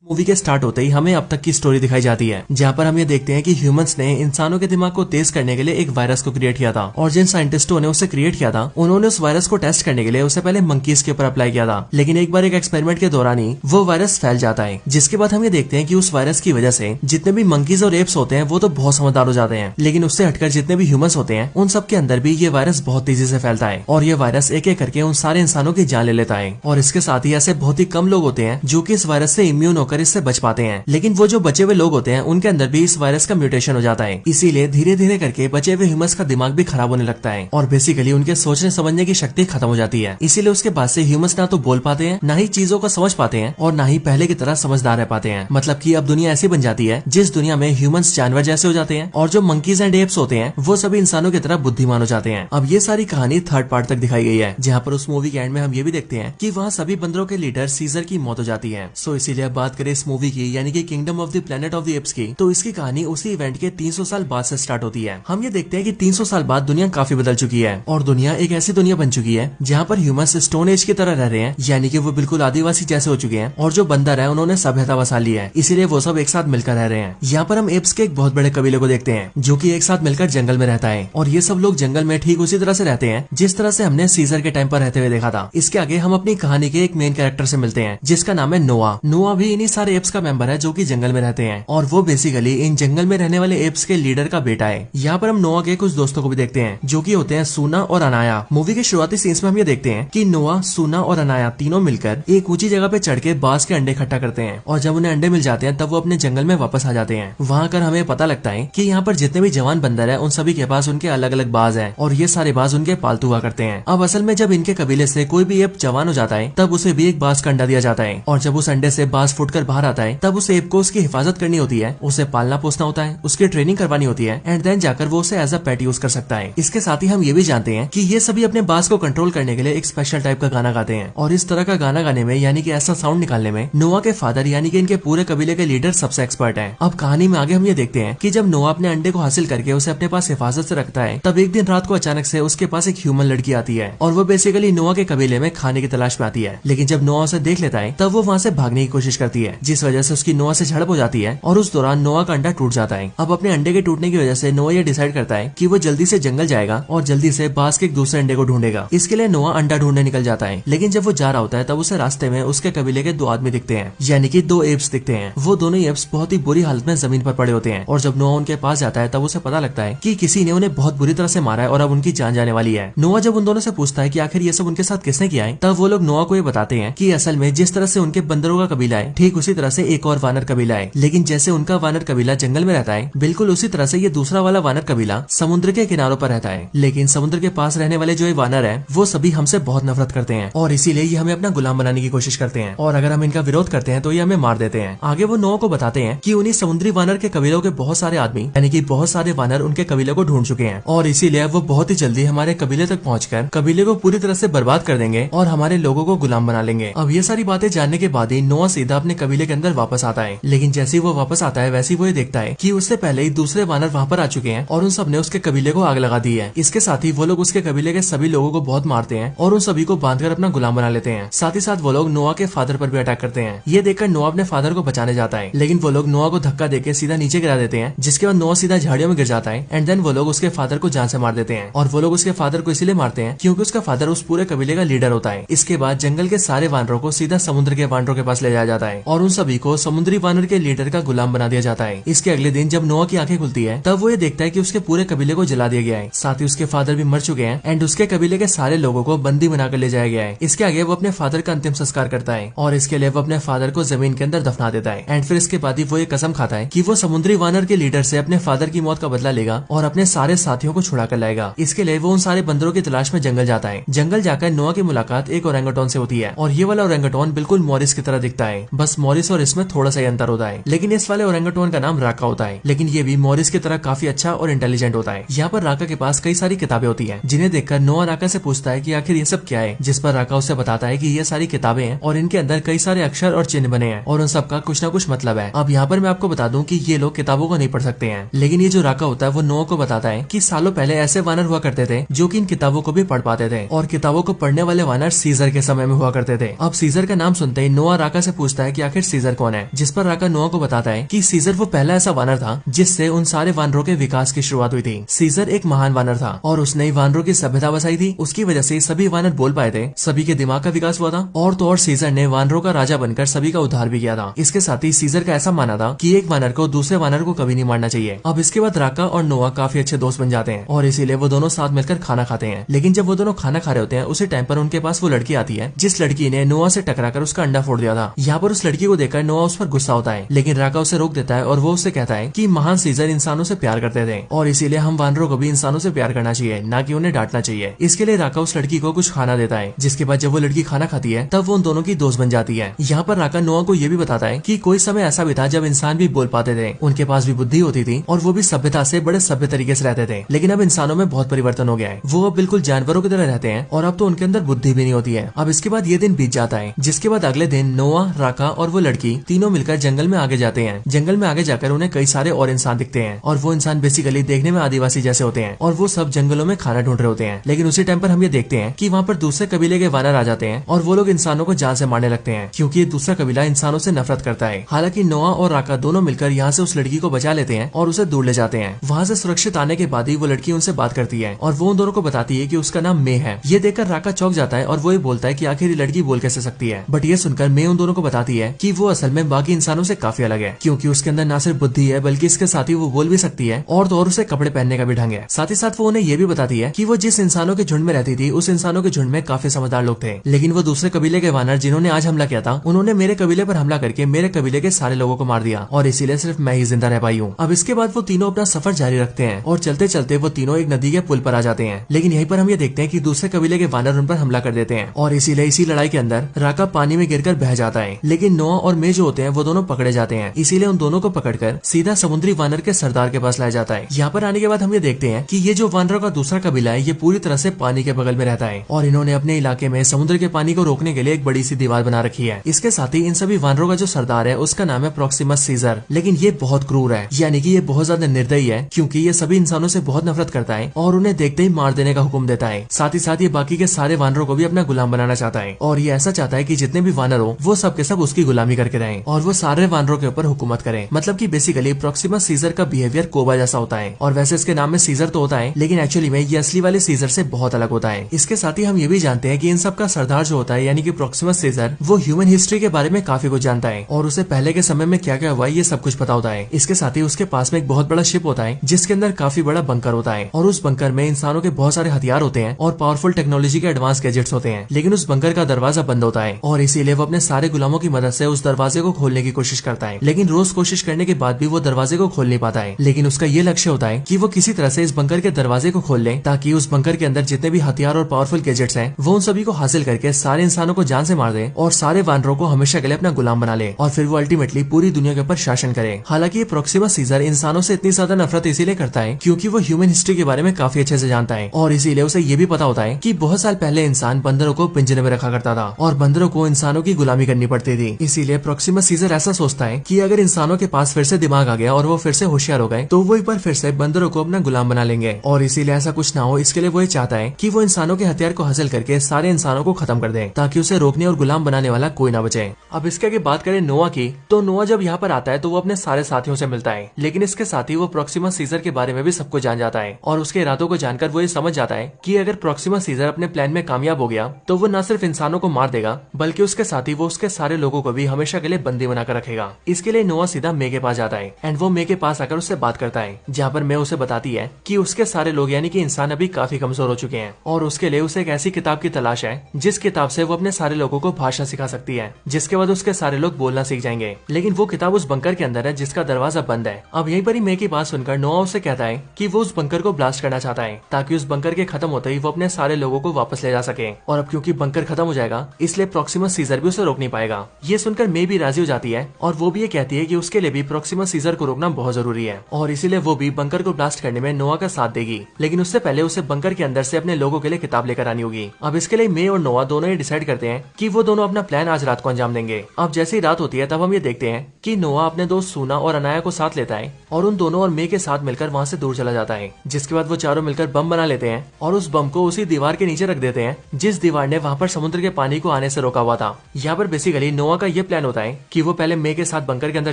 Movie के start होते ही हमें अब तक की स्टोरी दिखाई जाती है, जहाँ पर हम ये देखते हैं कि ह्यूमंस ने इंसानों के दिमाग को तेज करने के लिए एक वायरस को क्रिएट किया था, और जिन साइंटिस्टों ने उसे क्रिएट किया था उन्होंने उस वायरस को टेस्ट करने के लिए उसे पहले मंकीज के ऊपर अप्लाई किया था। लेकिन एक बार एक एक्सपेरिमेंट के दौरान ही वो वायरस फैल जाता है, जिसके बाद हम ये देखते हैं कि उस वायरस की वजह से जितने भी मंकीज और एप्स होते हैं वो तो बहुत समझदार हो जाते हैं, लेकिन उससे हटकर जितने भी ह्यूमंस होते हैं उन सब के अंदर भी ये वायरस बहुत तेजी से फैलता है, और ये वायरस एक एक करके उन सारे इंसानों की जान ले लेता है। और इसके साथ ही ऐसे बहुत ही कम लोग होते हैं जो कि इस वायरस से इम्यून होकर इससे बच पाते हैं, लेकिन वो जो बचे हुए लोग होते हैं उनके अंदर भी इस वायरस का म्यूटेशन हो जाता है। इसीलिए धीरे धीरे करके बचे हुए ह्यूमंस का दिमाग भी खराब होने लगता है, और बेसिकली उनके सोचने समझने की शक्ति खत्म हो जाती है। इसीलिए उसके बाद से ह्यूमंस ना तो बोल पाते हैं, ना ही चीजों को समझ पाते हैं, और ना ही पहले की तरह समझदार रह पाते हैं। मतलब कि अब दुनिया ऐसी बन जाती है जिस दुनिया में ह्यूमंस जानवर जैसे हो जाते हैं, और जो मंकीज एंड एप्स होते हैं वो सभी इंसानों की तरह बुद्धिमान हो जाते हैं। अब ये सारी कहानी थर्ड पार्ट तक दिखाई गई है, जहाँ पर उस मूवी के एंड में हम ये भी देखते हैं कि वहाँ सभी बंदरों के लीडर सीजर की मौत हो जाती है। सो इसीलिए अब बात करें इस मूवी की, यानी कि kingdom of the planet of the apps की, तो इसकी कहानी उसी इवेंट के 300 साल बाद से स्टार्ट होती है। हम ये देखते हैं कि 300 साल बाद दुनिया काफी बदल चुकी है, और दुनिया एक ऐसी दुनिया बन चुकी है जहाँ पर ह्यूमंस स्टोन एज की तरह रह रहे हैं, यानी कि वो बिल्कुल आदिवासी जैसे हो चुके हैं, और जो बंदर है उन्होंने सभ्यता बसा ली है, इसीलिए वो सब एक साथ मिलकर रह रहे हैं। यहाँ पर हम एप्स के एक बहुत बड़े कबीले को देखते हैं जो कि एक साथ मिलकर जंगल में रहता है, और ये सब लोग जंगल में ठीक उसी तरह से रहते हैं जिस तरह से हमने सीजर के टाइम पर रहते हुए देखा था। इसके आगे हम अपनी कहानी के एक मेन कैरेक्टर से मिलते हैं जिसका नाम है नोआ। नोआ भी इन्हीं सारे एप्स का मेंबर है जो कि जंगल में रहते हैं, और वो बेसिकली इन जंगल में रहने वाले एप्स के लीडर का बेटा है। यहाँ पर हम नोआ के कुछ दोस्तों को भी देखते हैं जो कि होते हैं सूना और अनाया। मूवी के शुरुआती सीन्स में हम ये देखते हैं कि नोआ, सूना और अनाया तीनों मिलकर एक ऊंची जगह पे चढ़ के बांस के अंडे इकट्ठा करते हैं, और जब उन्हें अंडे मिल जाते हैं तब वो अपने जंगल में वापस आ जाते हैं। वहाँ कर हमें पता लगता है कि यहाँ पर जितने भी जवान बंदर है उन सभी के पास उनके अलग अलग बाज है, और ये सारे बाज उनके पालतू हुआ करते हैं। अब असल में जब इनके कबीले से कोई भी एप जवान हो जाता है तब उसे भी एक बाज का अंडा दिया जाता है, और जब उस अंडे से बाज फुटकर बाहर आता है तब उस एप को उसकी हिफाजत करनी होती है, उसे पालना पोसना होता है, उसकी ट्रेनिंग करवानी होती है, एंड देन जाकर वो उसे एज अ पेट यूज कर सकता है। इसके साथ ही हम ये भी जानते हैं कि ये सभी अपने बाज को कंट्रोल करने के लिए एक स्पेशल टाइप का गाना गाते हैं, और इस तरह का गाना गाने में यानी कि ऐसा साउंड निकालने में नोआ के फादर यानी कि इनके पूरे कबीले के लीडर सबसे एक्सपर्ट है। अब कहानी में आगे हम ये देखते हैं कि जब नोआ अपने अंडे को हासिल करके उसे अपने पास हिफाजत से रखता है तब एक दिन रात को अचानक से उसके पास एक ह्यूमन लड़की आती है, और वो बेसिकली नोआ के कबीले में खाने की तलाश में आती है। लेकिन जब नोआ उसे देख लेता है तब वो वहाँ से भागने की कोशिश करती है, जिस वजह से उसकी नोआ से झड़प हो जाती है, और उस दौरान नोआ का अंडा टूट जाता है। अब अपने अंडे के टूटने की वजह से नोआ ये डिसाइड करता है कि वो जल्दी से जंगल जाएगा और जल्दी से बांस के एक दूसरे अंडे को ढूंढेगा। इसके लिए नोआ अंडा ढूंढने निकल जाता है, लेकिन जब वो जा रहा होता है तब उसे रास्ते में उसके कबीले के 2 आदमी दिखते हैं, यानी कि 2 एप्स दिखते हैं। वो दोनों एप्स बहुत ही बुरी हालत में जमीन पर पड़े होते हैं, और जब नोआ उनके पास जाता है तब उसे पता लगता है कि किसी ने उन्हें बहुत बुरी तरह से मारा है और अब उनकी जान जाने वाली है। नोआ जब उन दोनों से पूछता है कि आखिर ये सब उनके साथ किसने किया है, तब वो लोग नोआ को ये बताते हैं कि असल में जिस तरह से उनके बंदरों का कबीला है ठीक उसी तरह से एक और वानर कबीला है, लेकिन जैसे उनका वानर कबीला जंगल में रहता है बिल्कुल उसी तरह से ये दूसरा वाला वानर कबीला समुद्र के किनारों पर रहता है। लेकिन समुद्र के पास रहने वाले जो ये वानर है वो सभी हमसे बहुत नफरत करते हैं, और इसीलिए ये हमें अपना गुलाम बनाने की कोशिश करते हैं, और अगर हम इनका विरोध करते हैं तो ये हमें मार देते हैं। आगे वो नोआ को बताते हैं कि उन्हीं समुद्री वानर के कबीलों के बहुत सारे आदमी यानी कि बहुत सारे वानर उनके कबीले को ढूंढ चुके हैं, और इसीलिए वो बहुत ही जल्दी हमारे कबीले तक पहुंचकर कबीले को पूरी तरह से बर्बाद कर देंगे और हमारे लोगों को गुलाम बना लेंगे। अब ये सारी बातें जानने के बाद ही नोआ सीधा अपने कबीले के अंदर वापस आता है, लेकिन जैसे ही वो वापस आता है वैसे ही वो ये देखता है कि उससे पहले ही दूसरे वानर वहाँ पर आ चुके हैं और उन सब ने उसके कबीले को आग लगा दी है। इसके साथ ही वो लोग उसके कबीले के सभी लोगों को बहुत मारते हैं और उन सभी को बांधकर अपना गुलाम बना लेते हैं। साथ ही साथ वो लोग नोआ के फादर पर भी अटैक करते हैं। ये देखकर नोआ अपने फादर को बचाने जाता है, लेकिन वो लोग नोआ को धक्का देकर सीधा नीचे गिरा देते हैं, जिसके बाद नोआ सीधा झाड़ियों में गिर जाता है, एंड देन वो लोग उसके फादर को जान से मार देते हैं। और वो लोग उसके फादर को इसलिए मारते हैं क्योंकि उसका फादर उस पूरे कबीले का लीडर होता है। इसके बाद जंगल के सारे वानरों को सीधा समुद्र के वानरों के पास ले जाया जाता है और उन सभी को समुद्री वानर के लीडर का गुलाम बना दिया जाता है। इसके अगले दिन जब नोआ की आंखें खुलती है तब वो ये देखता है कि उसके पूरे कबीले को जला दिया गया है, साथ ही उसके फादर भी मर चुके हैं एंड उसके कबीले के सारे लोगों को बंदी बनाकर ले जाया गया है। इसके आगे वो अपने फादर का अंतिम संस्कार करता है और इसके लिए वो अपने फादर को जमीन के अंदर दफना देता है, एंड फिर इसके बाद ही वो ये कसम खाता है कि वो समुद्री वानर के लीडर से अपने फादर की मौत का बदला लेगा और अपने सारे साथियों को छुड़ा कर लाएगा। इसके लिए वो उन सारे बंदरों की तलाश में जंगल जाता है। जंगल जाकर नोआ की मुलाकात एक ओरेंगुटान से होती है और ये वाला ओरेंगुटान बिल्कुल मॉरिस की तरह दिखता है, बस मॉरिस और इसमें थोड़ा सा अंतर होता है। लेकिन इस वाले ओरेंगुटान का नाम राका होता है, लेकिन ये भी मॉरिस की तरह काफी अच्छा और इंटेलिजेंट होता है। यहाँ पर राका के पास कई सारी किताबें होती है, जिन्हें देखकर नोआ राका से पूछता है कि आखिर ये सब क्या है, जिस पर राका उसे बताता है कि ये सारी किताबें हैं और इनके अंदर कई सारे अक्षर और चिन्ह बने हैं और उन सब का कुछ ना कुछ मतलब है। अब यहाँ पर मैं आपको बता दूं कि ये लोग किताबों को नहीं पढ़ सकते हैं, लेकिन ये जो राका होता है वो नोआ को बताता है कि सालों पहले ऐसे वानर हुआ करते थे जो कि इन किताबों को भी पढ़ पाते थे और किताबों को पढ़ने वाले वानर सीजर के समय में हुआ करते थे। अब सीजर का नाम सुनते ही नोआ राका से पूछता है कि आखिर आखिर सीजर कौन है, जिस पर राका नोआ को बताता है कि सीजर वो पहला ऐसा वानर था जिससे उन सारे वानरों के विकास की शुरुआत हुई थी। सीजर एक महान वानर था और उसने ही वानरों की सभ्यता बसाई थी। उसकी वजह से सभी वानर बोल पाए थे, सभी के दिमाग का विकास हुआ था और तो और सीजर ने वानरों का राजा बनकर सभी का उद्धार भी किया था। इसके साथ ही सीजर का ऐसा माना था कि एक वानर को दूसरे वानर को कभी नहीं मारना चाहिए। अब इसके बाद राका और नोआ काफी अच्छे दोस्त बन जाते हैं और इसीलिए वो दोनों साथ मिलकर खाना खाते हैं। लेकिन जब वो दोनों खाना खा रहे होते हैं उसी टाइम पर उनके पास वो लड़की आती है जिस लड़की ने नोआ से टकराकर उसका अंडा फोड़ दिया था। यहाँ पर उस लड़की को देखकर नोआ उस पर गुस्सा होता है, लेकिन राका उसे रोक देता है और वो उससे कहता है कि महान सीजर इंसानों से प्यार करते थे और इसीलिए हम वानरों को भी इंसानों से प्यार करना चाहिए, ना कि उन्हें डांटना चाहिए। इसके लिए राका उस लड़की को कुछ खाना देता है, जिसके बाद जब वो लड़की खाना खाती है तब वो उन दोनों की दोस्त बन जाती है। यहाँ पर राका नोआ को ये भी बताता है कि कोई समय ऐसा भी था जब इंसान भी बोल पाते थे, उनके पास भी बुद्धि होती थी और वो भी सभ्यता से बड़े सभ्य तरीके से रहते थे। लेकिन अब इंसानों में बहुत परिवर्तन हो गया है, वो अब बिल्कुल जानवरों की तरह रहते हैं और अब तो उनके अंदर बुद्धि भी नहीं होती है। अब इसके बाद ये दिन बीत जाता है, जिसके बाद अगले दिन नोआ, राका और वो लड़की तीनों मिलकर जंगल में आगे जाते हैं। जंगल में आगे जाकर उन्हें कई सारे और इंसान दिखते हैं और वो इंसान बेसिकली देखने में आदिवासी जैसे होते हैं और वो सब जंगलों में खाना ढूंढ रहे होते हैं। लेकिन उसी टाइम पर हम ये देखते हैं कि वहाँ पर दूसरे कबीले के वानर आ जाते हैं और वो लोग इंसानों को जान से मारने लगते हैं, क्योंकि ये दूसरा कबीला इंसानों से नफरत करता है। हालांकि नोआ और राका दोनों मिलकर यहाँ से उस लड़की को बचा लेते हैं और उसे दूर ले जाते हैं। वहाँ से सुरक्षित आने के बाद ही वो लड़की उनसे बात करती है और वो उन दोनों को बताती है कि उसका नाम मे है। ये देखकर राका चौंक जाता है और वो ये बोलता है कि आखिर ये लड़की बोल कैसे सकती है। बट ये सुनकर मे उन दोनों को बताती है कि वो असल में बाकी इंसानों से काफी अलग है, क्योंकि उसके अंदर न सिर्फ बुद्धि है बल्कि इसके साथ ही वो बोल भी सकती है और तो और उसे कपड़े पहनने का भी ढंग है। साथ ही साथ वो उन्हें ये भी बताती है कि वो जिस इंसानों के झुंड में रहती थी उस इंसानों के झुंड में काफी समझदार लोग थे, लेकिन वो दूसरे कबीले के वानर जिन्होंने आज हमला किया था उन्होंने मेरे कबीले पर हमला करके मेरे कबीले के सारे लोगों को मार दिया और इसीलिए सिर्फ मैं ही जिंदा रह पाई हूँ। अब इसके बाद वो तीनों अपना सफर जारी रखते हैं और चलते चलते वो तीनों एक नदी के पुल पर आ जाते हैं। लेकिन यहीं पर हम ये देखते हैं कि दूसरे कबीले के वानर उन पर हमला कर देते हैं और इसीलिए इसी लड़ाई के अंदर राका पानी में गिरकर बह जाता है। लेकिन नोआ और मे जो होते हैं वो दोनों पकड़े जाते हैं, इसीलिए उन दोनों को पकड़कर सीधा समुद्री वानर के सरदार के पास लाया जाता है। यहाँ पर आने के बाद हम ये देखते हैं कि ये जो वानरों का दूसरा कबीला है ये पूरी तरह से पानी के बगल में रहता है और इन्होंने अपने इलाके में समुद्र के पानी को रोकने के लिए एक बड़ी सी दीवार बना रखी है। इसके साथ ही इन सभी वानरों का जो सरदार है उसका नाम है प्रॉक्सिमस सीजर। लेकिन ये बहुत क्रूर है, यानी कि ये बहुत ज्यादा निर्दयी है, क्योंकि ये सभी इंसानों से बहुत नफरत करता है और उन्हें देखते ही मार देने का हुक्म देता है। साथ ही साथ ये बाकी के सारे वानरों को भी अपना गुलाम बनाना चाहता है और ये ऐसा चाहता है कि जितने भी वानर हो वो सब के सब उसकी गुलामी करके रहें और वो सारे वानरों के ऊपर हुकूमत करें। मतलब कि बेसिकली प्रॉक्सिमस सीजर का बिहेवियर कोबा जैसा होता है और वैसे इसके नाम में सीजर तो होता है, लेकिन एक्चुअली में ये असली वाले सीजर से बहुत अलग होता है। इसके साथ ही हम ये भी जानते हैं कि इन सब का सरदार जो होता है यानी कि प्रॉक्सिमस सीजर वो ह्यूमन हिस्ट्री के बारे में काफी कुछ जानता है और उसे पहले के समय में क्या क्या हुआ ये सब कुछ पता होता है। इसके साथ ही उसके पास में एक बहुत बड़ा शिप होता है जिसके अंदर काफी बड़ा बंकर होता है और उस बंकर में इंसानों के बहुत सारे हथियार होते हैं और पावरफुल टेक्नोलॉजी के एडवांस गैजेट्स होते हैं। लेकिन उस बंकर का दरवाजा बंद होता है और इसीलिए वो अपने सारे गुलामों की मदद से उस दरवाजे को खोलने की कोशिश करता है। लेकिन रोज कोशिश करने के बाद भी वो दरवाजे को खोल नहीं पाता है। लेकिन उसका ये लक्ष्य होता है कि वो किसी तरह से इस बंकर के दरवाजे को खोल ले ताकि उस बंकर के अंदर जितने भी हथियार और पावरफुल गैजेट्स हैं वो उन सभी को हासिल करके सारे इंसानों को जान से मार दे और सारे वानरों को हमेशा के लिए अपना गुलाम बना ले और फिर वो अल्टीमेटली पूरी दुनिया के ऊपर शासन करे। हालांकि ये प्रॉक्सिमस सीजर इंसानों से इतनी ज्यादा नफरत इसीलिए करता है क्योंकि वो ह्यूमन हिस्ट्री के बारे में काफी अच्छे से जानता है और इसीलिए उसे ये भी पता होता है कि बहुत साल पहले इंसान बंदरों को पिंजरे में रखा करता था और बंदरों को इंसानों की गुलामी करनी पड़ती थी। इसीलिए प्रॉक्सिमस सीजर ऐसा सोचता है कि अगर इंसानों के पास फिर से दिमाग आ गया और वो फिर से होशियार हो गए तो वो एक बार फिर से बंदरों को अपना गुलाम बना लेंगे और इसीलिए ऐसा कुछ ना हो इसके लिए वो ये चाहता है कि वो इंसानों के हथियार को हासिल करके सारे इंसानों को खत्म कर दे ताकि उसे रोकने और गुलाम बनाने वाला कोई ना बचे। अब इसके आगे बात करें नोआ की, तो नोआ जब यहाँ पर आता है तो वो अपने सारे साथियों से मिलता है, लेकिन इसके साथ ही वो प्रॉक्सिमस सीजर के बारे में भी सब कुछ जान जाता है और उसके इरादों को जानकर वो ये समझ जाता है कि अगर प्रॉक्सिमस सीजर अपने प्लान में कामयाब हो गया तो वो न सिर्फ इंसानों को मार देगा बल्कि उसके साथ ही वो उसके सारे लोगों को भी हमेशा के लिए बंदी बनाकर रखेगा। इसके लिए नोआ सीधा मे के पास जाता है एंड वो मे के पास आकर उससे बात करता है, जहाँ पर मे उसे बताती है कि उसके सारे लोग यानी कि इंसान अभी काफी कमजोर हो चुके हैं और उसके लिए उसे एक ऐसी किताब की तलाश है जिस किताब से वो अपने सारे लोगों को भाषा सिखा सकती है, जिसके बाद उसके सारे लोग बोलना सीख जाएंगे। लेकिन वो किताब उस बंकर के अंदर है जिसका दरवाजा बंद है। अब यहीं पर ही मे की बात सुनकर नोआ उसे कहता है कि वो उस बंकर को ब्लास्ट करना चाहता है ताकि उस बंकर के खत्म होते ही वो अपने सारे लोगों को वापस ले जा सके और अब क्योंकि बंकर खत्म हो जाएगा इसलिए प्रॉक्सिमस सीजर भी उसे रोक नहीं पाएगा। ये सुनकर मे भी राजी हो जाती है और वो भी ये कहती है कि उसके लिए भी प्रॉक्सिमस सीजर को रोकना बहुत जरूरी है और इसीलिए वो भी बंकर को ब्लास्ट करने में नोआ का साथ देगी, लेकिन उससे पहले उसे बंकर के अंदर से अपने लोगों के लिए किताब लेकर आनी होगी। अब इसके लिए मे और नोआ दोनों ये डिसाइड करते हैं कि वो दोनों अपना प्लान आज रात को अंजाम देंगे। अब जैसे ही रात होती है तब हम ये देखते हैं कि नोआ अपने दोस्त सूना और अनाया को साथ लेता है और उन दोनों और मे के साथ मिलकर वहाँ से दूर चला जाता है, जिसके बाद वो चारों मिलकर बम बना लेते हैं और उस बम को उसी दीवार के नीचे रख देते हैं जिस दीवार ने वहाँ पर समुद्र के पानी को आने से रोका हुआ था। यहाँ पर बेसिकली नोआ का ये प्लान होता है कि वो पहले मे के साथ बंकर के अंदर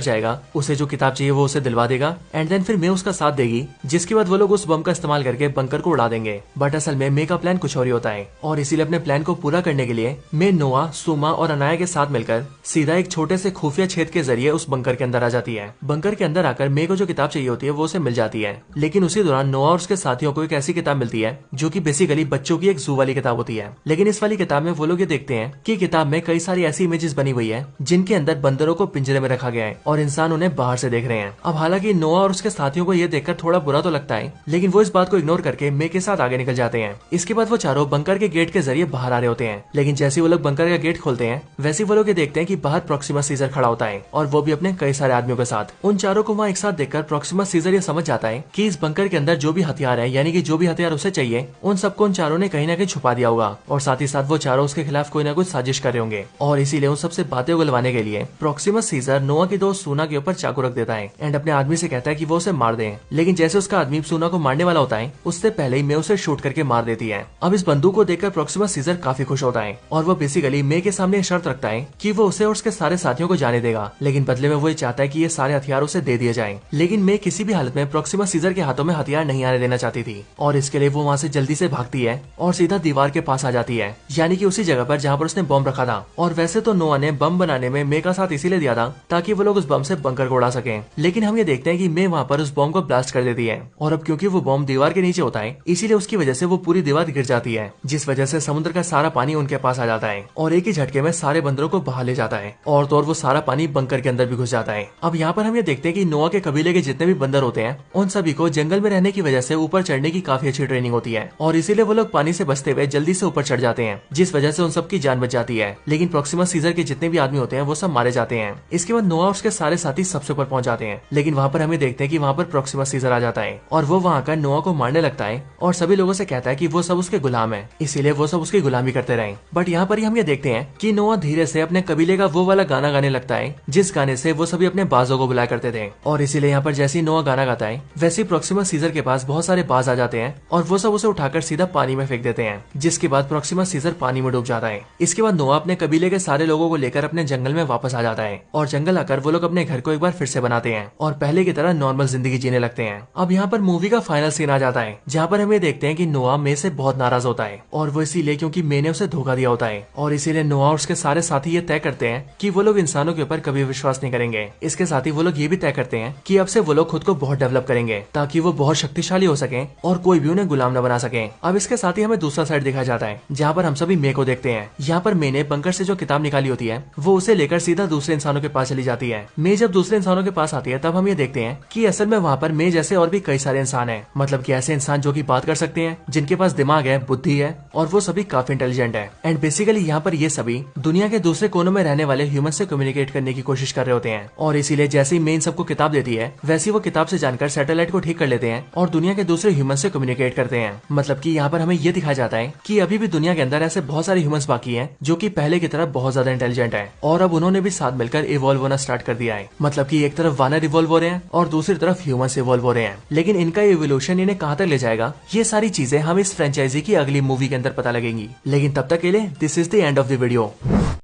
जाएगा, उसे जो किताब चाहिए वो उसे दिलवा देगा एंड देन फिर मे उसका साथ देगी, जिसके बाद वो लोग उस बम का इस्तेमाल करके बंकर को उड़ा देंगे। बट असल में मे का प्लान कुछ और ही होता है और इसीलिए अपने प्लान को पूरा करने के लिए मे नोआ, सुमा और अनाया के साथ मिलकर सीधा एक छोटे से खुफिया छेद के जरिए उस बंकर के अंदर आ जाती है। बंकर के अंदर आकर मे को जो किताब चाहिए होती है वो उसे मिल जाती है, लेकिन उसी दौरान नोआ और उसके साथियों को एक ऐसी किताब मिलती है जो कि बेसिकली बच्चों की एक जू वाली किताब होती है। लेकिन इस वाली किताब में वो लोग ये देखते हैं कि किताब में कई सारी ऐसी इमेजेस बनी हुई है जिनके अंदर बंदरों को पिंजरे में रखा गया है और इंसान उन्हें बाहर से देख रहे हैं। अब हालांकि नोआ और उसके साथियों को ये देखकर थोड़ा बुरा तो लगता है, लेकिन वो इस बात को इग्नोर करके मे के साथ आगे निकल जाते हैं। इसके बाद वो चारों बंकर के गेट के जरिए बाहर आ रहे होते हैं, लेकिन जैसे वो लोग बंकर का गेट खोलते हैं वैसे वो लोग ये देखते हैं कि बाहर प्रॉक्सिमा सीजर खड़ा होता है और वो भी अपने कई सारे आदमियों के साथ। उन चारों को वहाँ एक साथ देखकर प्रॉक्सिमा सीजर ये समझ जाता है कि इस बंकर के अंदर जो भी हथियार है, यानी कि जो भी हथियार उसे चाहिए, उन सबको उन चारों ने कहीं ना कहीं छुपा दिया होगा और साथ ही साथ वो चारों उसके खिलाफ कोई ना कुछ साजिश कर रहे होंगे। और इसीलिए उन सबसे बातें उगलवाने के लिए प्रॉक्सिमा सीजर नोआ की दोस्त सूना के ऊपर चाकू रख देता है एंड अपने आदमी से कहता है कि वो उसे मार दे। लेकिन जैसे उसका आदमी सूना को मारने वाला होता है उससे पहले ही मे उसे शूट करके मार देती है। अब इस बंदूक को देखकर प्रॉक्सिमा सीजर काफी खुश होता है और वो बेसिकली मे के सामने शर्त रखता है कि वो उसे और उसके सारे साथियों को जाने देगा, लेकिन बदले में वो ये चाहता है कि ये सारे हथियार उसे दे दिए जाएं। लेकिन मे किसी भी हालत में प्रॉक्सिमा सीजर के हाथों में हथियार नहीं आने देना चाहती थी और इसके लिए वो वहाँ से जल्दी से भागती है और सीधा दीवार के पास आ जाती है, यानी कि उसी जगह पर जहाँ पर उसने बम रखा था। और वैसे तो नोआ ने बम बनाने में मे का साथ इसीलिए दिया था ताकि वो लोग उस बम से बंकर को उड़ा सकें, लेकिन हम ये देखते हैं कि मे वहाँ पर उस बम को ब्लास्ट कर देती है और अब क्योंकि वो बम दीवार के नीचे होता है इसीलिए उसकी वजह से वो पूरी दीवार गिर जाती है, जिस वजह से समुद्र का सारा पानी उनके पास आ जाता है और एक ही झटके में सारे बंदरों को बहा ले जाता है और तो और वो सारा पानी बंकर के अंदर भी घुस जाता है। अब यहाँ पर हम ये देखते हैं कि नोआ के कबीले के जितने भी बंदर होते हैं उन सभी को जंगल में रहने की वजह से ऊपर चढ़ने की काफी अच्छी ट्रेनिंग होती है और इसीलिए वो लोग पानी से बचते हुए जल्दी से ऊपर चढ़ जाते हैं, जिस वजह से उन सबकी जान बच जाती है। लेकिन प्रॉक्सिमा सीजर के जितने भी आदमी होते हैं वो सब मारे जाते हैं। इसके बाद नोआ और उसके सारे साथी सबसे ऊपर पहुंच जाते हैं, लेकिन वहाँ पर हमें देखते हैं कि वहाँ पर प्रॉक्सिमा सीजर आ जाता है और वो वहाँ आकर नोआ को मारने लगता है और सभी लोगों से कहता है कि वो सब उसके गुलाम है, इसीलिए वो सब उसकी गुलामी करते रहे। बट यहाँ पर ही हम ये देखते हैं कि नोआ धीरे से अपने कबीले का वो वाला गाना गाने लगता है जिस गाने से वो सभी अपने बाजों को बुलाया करते थे और इसीलिए यहाँ पर जैसे ही नोआ गाना गाता है वैसे ही प्रॉक्सिमा सीजर के पास बहुत सारे बाज आ जाते हैं और वो सब उसे उठाकर सीधा पानी में फेंक देते हैं, जिसके बाद प्रॉक्सिमा सीजर पानी में डूब जाता है। इसके बाद नोआ अपने कबीले के सारे लोगों को लेकर अपने जंगल में वापस आ जाता है और जंगल आकर वो लोग अपने घर को एक बार फिर से बनाते हैं और पहले की तरह नॉर्मल जिंदगी जीने लगते हैं। अब यहाँ पर मूवी का फाइनल सीन आ जाता है जहाँ पर हमें देखते हैं कि नोआ मे से बहुत नाराज होता है और वो इसीलिए क्योंकि मे ने उसे धोखा दिया होता है और इसीलिए नोआ और उसके सारे साथी ये तय करते हैं कि वो लोग इंसानों के ऊपर कभी विश्वास नहीं करेंगे। इसके साथ ही वो लोग ये भी तय करते हैं कि अब से वो लोग खुद को बहुत डेवलप करेंगे ताकि वो बहुत शक्तिशाली हो सके और कोई भी उन्हें गुलाम न बना सके। अब इसके साथ ही हमें दूसरा साइड दिखाया जाता है जहाँ पर हम सभी मे को देखते हैं। यहाँ पर मे ने बंकर से जो किताब निकाली होती है वो उसे लेकर सीधा दूसरे इंसानों के पास चली जाती है। मे जब दूसरे इंसानों के पास आती है तब हम ये देखते हैं कि असल में वहाँ पर मे जैसे और भी कई सारे इंसान हैं, मतलब कि ऐसे इंसान जो कि बात कर सकते हैं, जिनके पास दिमाग है, बुद्धि है और वो सभी काफी इंटेलिजेंट है। एंड बेसिकली यहाँ पर ये सभी दुनिया के दूसरे कोनों में रहने वाले ह्यूमन से कम्युनिकेट करने की कोशिश कर रहे होते हैं और इसीलिए जैसे ही मे इन सबको किताब देती है वैसे वो किताब से जानकर सैटेलाइट को ठीक कर लेते हैं और दुनिया के दूसरे ह्यूमन से कम्युनिकेट करते हैं। मतलब कि यहाँ पर हमें ये दिखाया जाता है कि अभी भी दुनिया के अंदर ऐसे बहुत सारे ह्यूमंस बाकी हैं जो कि पहले की तरह बहुत ज्यादा इंटेलिजेंट हैं और अब उन्होंने भी साथ मिलकर इवॉल्व होना स्टार्ट कर दिया है। मतलब कि एक तरफ वानर इवॉल्व हो रहे हैं और दूसरी तरफ ह्यूमंस इवॉल्व हो रहे हैं, लेकिन इनका इवोल्यूशन इन्हें कहाँ तक ले जाएगा ये सारी चीजें हम इस फ्रेंचाइजी की अगली मूवी के अंदर पता लगेंगी। लेकिन तब तक के लिए this is the end of the video.